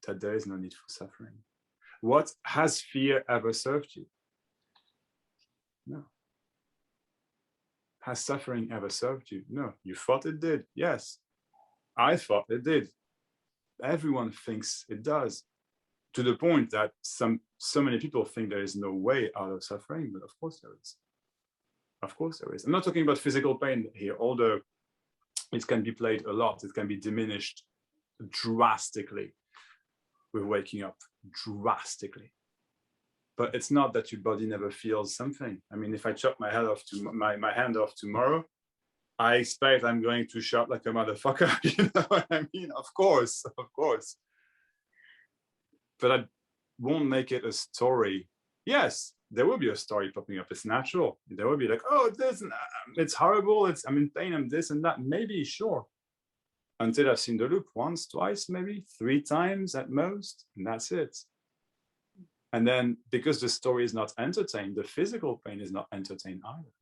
that there is no need for suffering. What has fear ever served you? No. Has suffering ever served you? No. You thought it did. Yes. I thought it did. Everyone thinks it does, to the point that so many people think there is no way out of suffering, but of course there is. Of course there is. I'm not talking about physical pain here, although it can be played a lot. It can be diminished drastically with waking up, drastically. But it's not that your body never feels something. I mean, if I chop my head off my hand off tomorrow, I expect I'm going to shout like a motherfucker. You know what I mean? Of course. But I won't make it a story. Yes, there will be a story popping up. It's natural. There will be like, oh, it's horrible. I'm in pain. I'm this and that. Maybe, sure. Until I've seen the loop once, twice, maybe 3 times at most, and that's it. And then because the story is not entertained, the physical pain is not entertained either.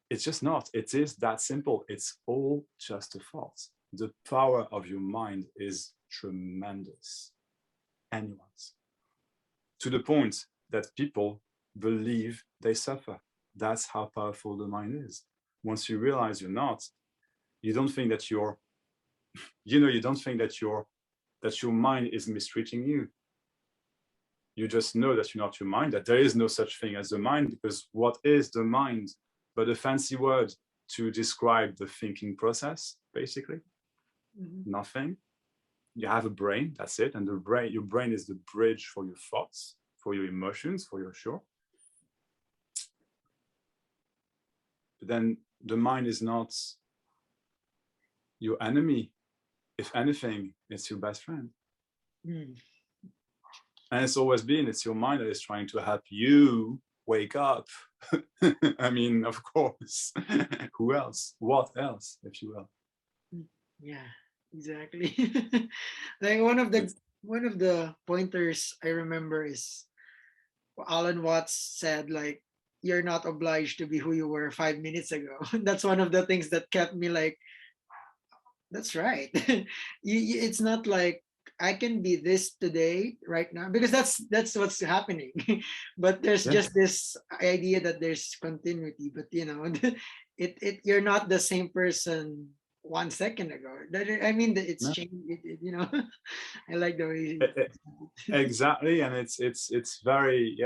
It's just not. It is that simple. It's all just a thought. The power of your mind is tremendous. Anyone's. To the point that people believe they suffer. That's how powerful the mind is. Once you realize you're not, you don't think that you don't think that your mind is mistreating you. You just know that you're not your mind, that there is no such thing as the mind, because what is the mind but a fancy word to describe the thinking process, basically? Nothing. You have a brain, that's it, and your brain is the bridge for your thoughts, for your emotions, for your sure. But then the mind is not your enemy. If anything, it's your best friend. And it's always been, it's your mind that is trying to help you wake up. I mean, of course. Who else? What else, if you will? Yeah, exactly. Like one of the pointers I remember is Alan Watts said, like, you're not obliged to be who you were 5 minutes ago. That's one of the things that kept me like, that's right. It's not like I can be this today, right now, because that's what's happening. But there's just this idea that there's continuity. But you're not the same person 1 second ago. I mean, it's changed. I like the way. Exactly, and it's very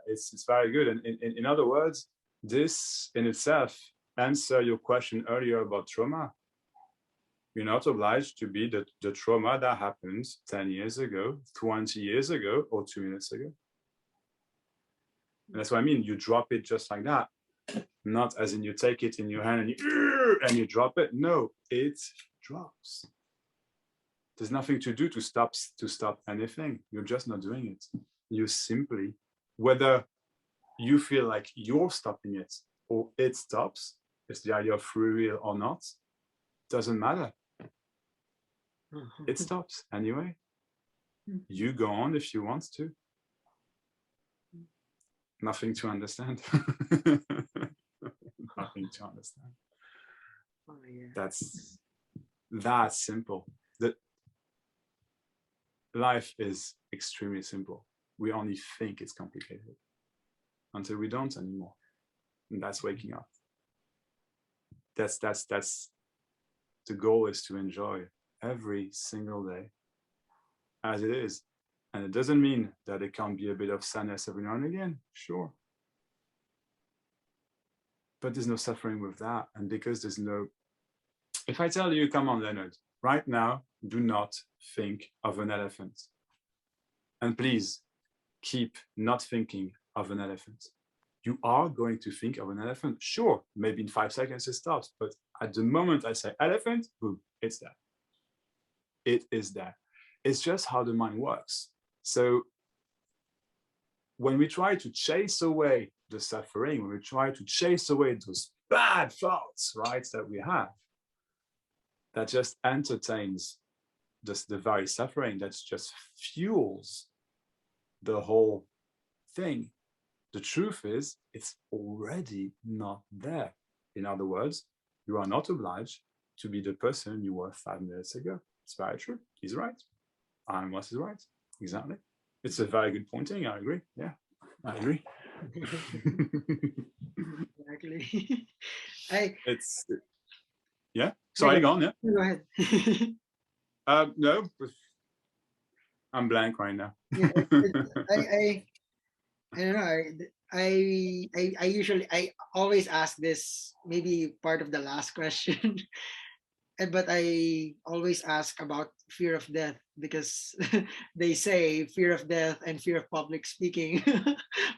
it's very good. And in other words, this in itself answer your question earlier about trauma. You're not obliged to be the trauma that happened 10 years ago, 20 years ago, or 2 minutes ago. And that's what I mean. You drop it just like that. Not as in you take it in your hand and you drop it. No, it drops. There's nothing to do to stop anything. You're just not doing it. You simply, whether you feel like you're stopping it or it stops, it's the idea of free will or not, doesn't matter. It stops anyway. You go on if you want to. Nothing to understand. Nothing to understand. Oh, yeah. That's that simple. The life is extremely simple. We only think it's complicated until we don't anymore. And that's waking up. That's the goal, is to enjoy every single day as it is. And it doesn't mean that it can't be a bit of sadness every now and again, sure. But there's no suffering with that. And because there's no, if I tell you, come on, Leonard, right now, do not think of an elephant. And please keep not thinking of an elephant. You are going to think of an elephant. Sure, maybe in 5 seconds it stops. But at the moment I say elephant, boom, it's there. It is there. It's just how the mind works. So when we try to chase away the suffering, when we try to chase away those bad thoughts, right, that we have, that just entertains the very suffering, that just fuels the whole thing. The truth is, it's already not there. In other words, you are not obliged to be the person you were 5 minutes ago. It's very true. He's right. and what is right. Exactly. It's a very good pointing. I agree. Yeah, I agree. Exactly. I It's yeah. yeah, Sorry, go on. Yeah. go ahead. No, I'm blank right now. Yeah, I I don't know. I usually I always ask this, maybe part of the last question, but I always ask about fear of death because they say fear of death and fear of public speaking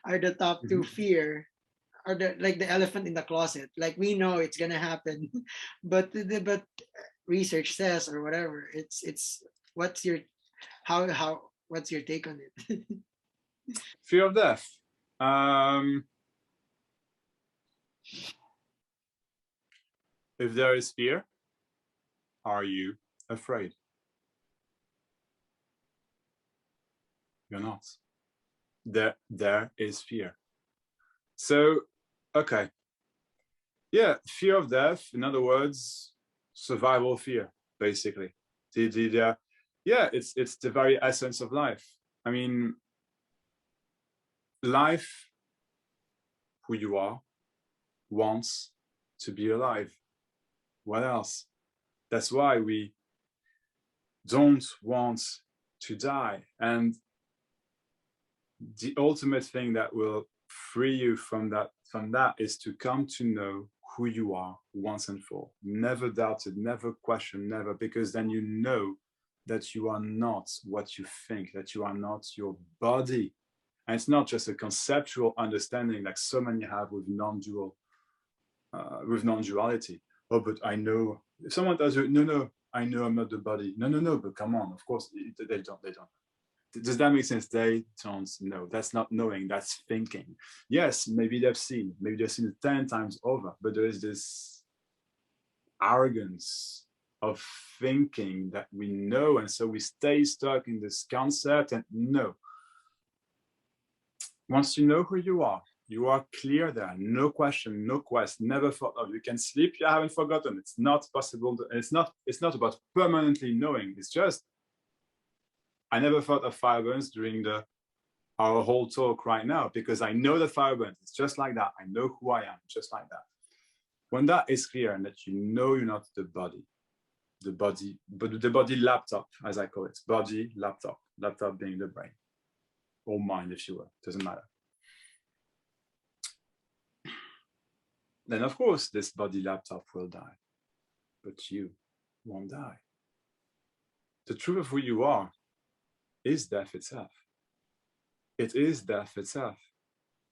are the top two Mhm. fear, are the like the elephant in the closet. Like we know it's gonna happen, but research says or whatever. It's what's your how what's your take on it? Fear of death. Um, if there is fear, are you afraid? You're not. There is fear. So, okay. Yeah, fear of death, in other words, survival fear, basically. Yeah, it's the very essence of life. I mean, life, who you are, wants to be alive. What else? That's why we don't want to die. And the ultimate thing that will free you from that is to come to know who you are once and for all. Never doubt it, never question, never, because then you know that you are not what you think, that you are not your body. And it's not just a conceptual understanding like so many have with non-duality. Oh, but I know. If someone tells you, no, I know I'm not the body. No, but come on, of course they don't. Does that make sense? They don't know. That's not knowing, that's thinking. Yes, maybe they've seen it 10 times over, but there is this arrogance of thinking that we know, and so we stay stuck in this concept. And no, once you know who you are clear there, no question, no quest, never thought of. You can sleep, you haven't forgotten. It's not possible it's not about permanently knowing. It's just, I never thought of fire burns during our whole talk right now, because I know that fire burns. It's just like that. I know who I am, just like that. When that is clear and that you know you're not the body, but the body laptop, as I call it, body laptop being the brain or mind, if you will, doesn't matter. Then of course this body laptop will die, but you won't die. The truth of who you are is death itself. It is death itself.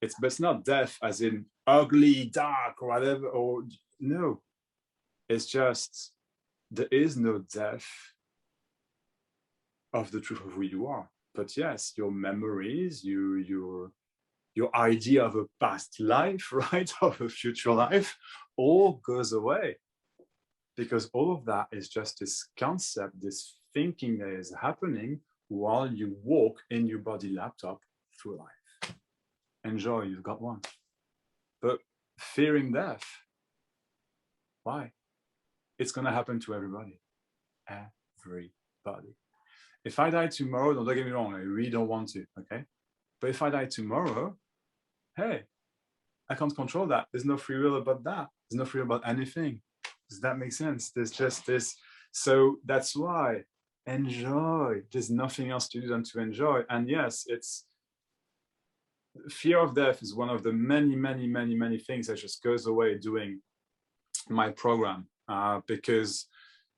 But it's not death as in ugly, dark, or whatever, or no. It's just, there is no death of the truth of who you are. But yes, your memories, your idea of a past life, right, of a future life, all goes away. Because all of that is just this concept, this thinking that is happening while you walk in your body laptop through life. Enjoy, you've got one. But fearing death, why? It's going to happen to everybody. Everybody. If I die tomorrow, don't get me wrong, I really don't want to, okay? But if I die tomorrow, hey, I can't control that. There's no free will about that. There's no free will about anything. Does that make sense? There's just this. So that's why enjoy. There's nothing else to do than to enjoy. And yes, it's fear of death is one of the many things that just goes away doing my program, because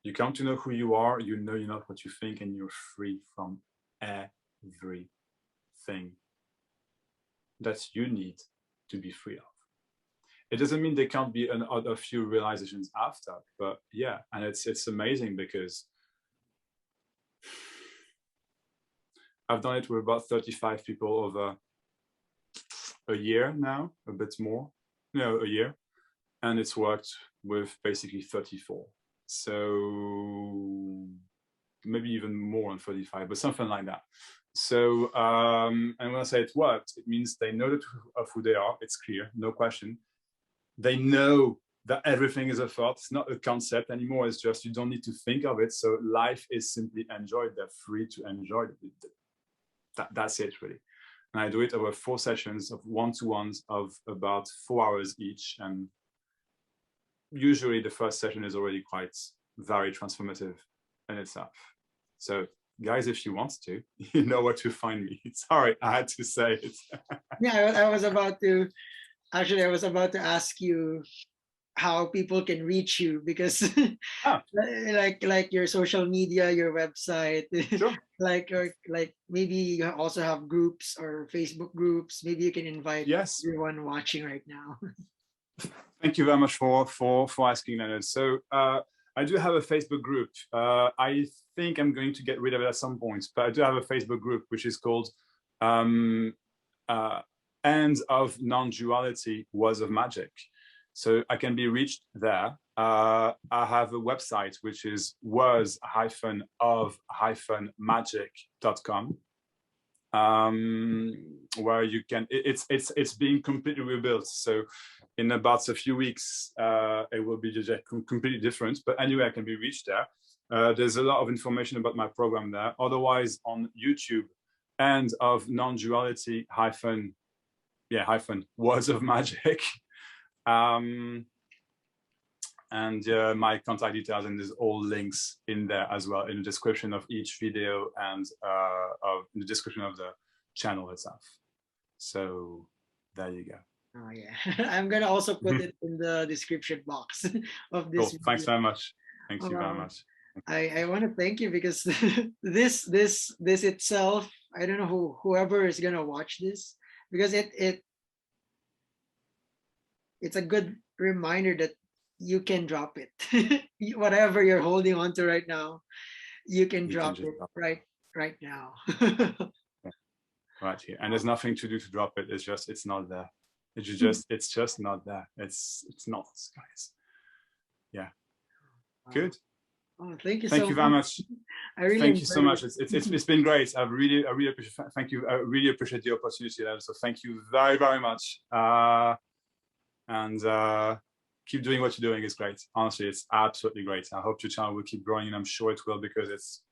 you come to know who you are, you know you're not what you think, and you're free from everything that you need to be free of. It doesn't mean there can't be a few realizations after, but yeah, and it's amazing because I've done it with about 35 people over a year now, a bit more, a year, and it's worked with basically 34. So maybe even more than 35, but something like that. So, and when I say it worked, it means they know the truth of who they are. It's clear, no question. They know that everything is a thought. It's not a concept anymore. It's just you don't need to think of it. So life is simply enjoyed. They're free to enjoy it. That's it, really. And I do it over 4 sessions of one-to-ones of about 4 hours each. And usually the first session is already quite very transformative in itself. So guys, if you want to, you know where to find me. Sorry, I had to say it. Yeah, I was about to, actually, I was about to ask you how people can reach you, because like your social media, your website, Sure. or maybe you also have groups or Facebook groups. Maybe you can invite everyone watching right now. Thank you very much for asking, Leonard. So I do have a Facebook group. I think I'm going to get rid of it at some point, but I do have a Facebook group which is called End of Non-Duality, Was of Magic. So I can be reached there. I have a website which is was-of-magic.com, where you can. It's being completely rebuilt. So in about a few weeks, it will be just completely different. But anyway, I can be reached there. There's a lot of information about my program there. Otherwise, on YouTube, End of Non-Duality Was of Magic. And my contact details, and there's all links in there as well in the description of each video and in the description of the channel itself. So there you go. Oh yeah, I'm gonna also put it in the description box of this. Cool. Thanks very much. Thank you very much. I want to thank you, because this itself, I don't know whoever is gonna watch this, because it's a good reminder that you can drop it. Whatever you're holding on to right now, you can drop it right now. Right here. And there's nothing to do to drop it. It's not there. It's just not there. It's not, guys. Yeah. Good. Oh, thank you. Thank you very much. Thank you so much. It's been great. I really appreciate. Thank you. I really appreciate the opportunity. So thank you very, very much. And keep doing what you're doing. It's great. Honestly, it's absolutely great. I hope your channel will keep growing, and I'm sure it will, because it's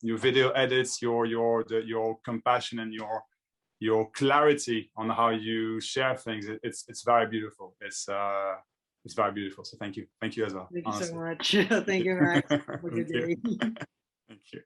your video edits, your compassion, and your clarity on how you share things. It's very beautiful. It's very beautiful. So thank you as well. Thank you so much. Thank you, Max. Have a good day. Thank you.